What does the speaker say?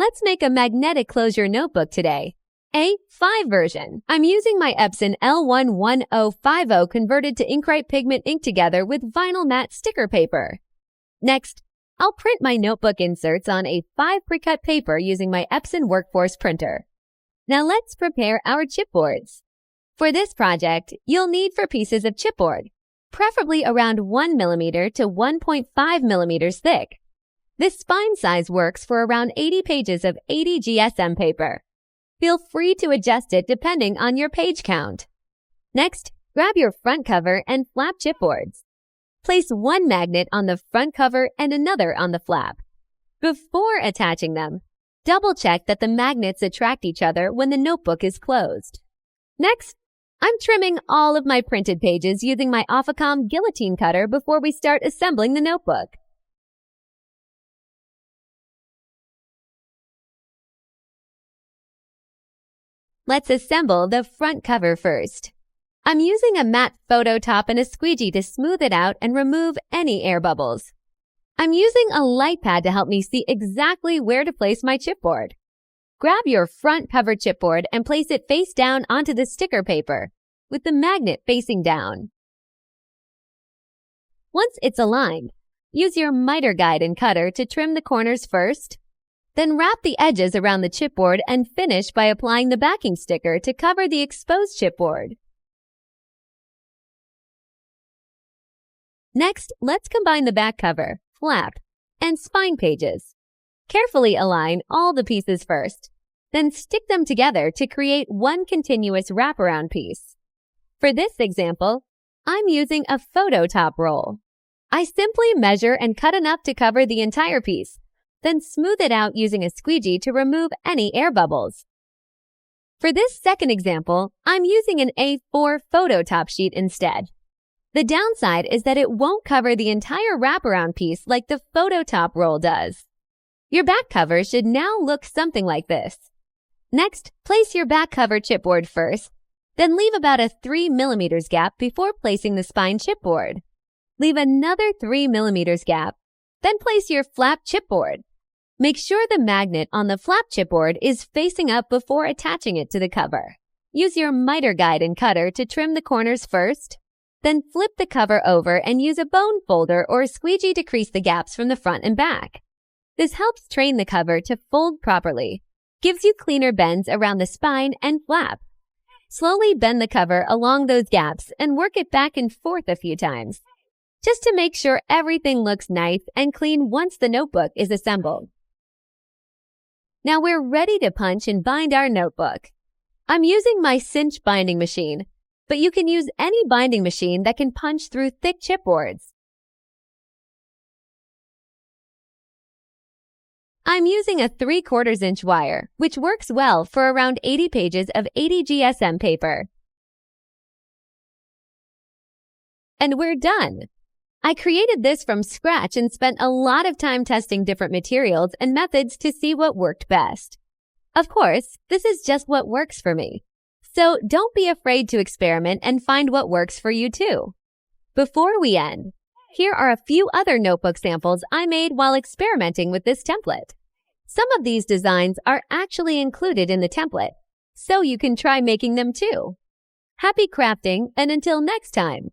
Let's make a magnetic closure notebook today. A5 version. I'm using my Epson L11050 converted to Inkrite pigment ink together with vinyl matte sticker paper. Next, I'll print my notebook inserts on A5 pre-cut paper using my Epson Workforce printer. Now let's prepare our chipboards. For this project, you'll need 4 pieces of chipboard, preferably around 1 mm to 1.5 mm thick. This spine size works for around 80 pages of 80 GSM paper. Feel free to adjust it depending on your page count. Next, grab your front cover and flap chipboards. Place one magnet on the front cover and another on the flap. Before attaching them, double-check that the magnets attract each other when the notebook is closed. Next, I'm trimming all of my printed pages using my Officom guillotine cutter before we start assembling the notebook. Let's assemble the front cover first. I'm using a matte photo top and a squeegee to smooth it out and remove any air bubbles. I'm using a light pad to help me see exactly where to place my chipboard. Grab your front cover chipboard and place it face down onto the sticker paper, with the magnet facing down. Once it's aligned, use your miter guide and cutter to trim the corners first. Then wrap the edges around the chipboard and finish by applying the backing sticker to cover the exposed chipboard. Next, let's combine the back cover, flap, and spine pages. Carefully align all the pieces first, then stick them together to create one continuous wraparound piece. For this example, I'm using a photo top roll. I simply measure and cut enough to cover the entire piece, then smooth it out using a squeegee to remove any air bubbles. For this second example, I'm using an A4 photo top sheet instead. The downside is that it won't cover the entire wraparound piece like the photo top roll does. Your back cover should now look something like this. Next, place your back cover chipboard first, then leave about a 3 mm gap before placing the spine chipboard. Leave another 3 mm gap, then place your flap chipboard. Make sure the magnet on the flap chipboard is facing up before attaching it to the cover. Use your miter guide and cutter to trim the corners first. Then flip the cover over and use a bone folder or a squeegee to crease the gaps from the front and back. This helps train the cover to fold properly, gives you cleaner bends around the spine and flap. Slowly bend the cover along those gaps and work it back and forth a few times, just to make sure everything looks nice and clean once the notebook is assembled. Now we're ready to punch and bind our notebook. I'm using my cinch binding machine, but you can use any binding machine that can punch through thick chipboards. I'm using a 3/4 inch wire, which works well for around 80 pages of 80 GSM paper. And we're done! I created this from scratch and spent a lot of time testing different materials and methods to see what worked best. Of course, this is just what works for me. So don't be afraid to experiment and find what works for you too. Before we end, here are a few other notebook samples I made while experimenting with this template. Some of these designs are actually included in the template, so you can try making them too. Happy crafting, and until next time!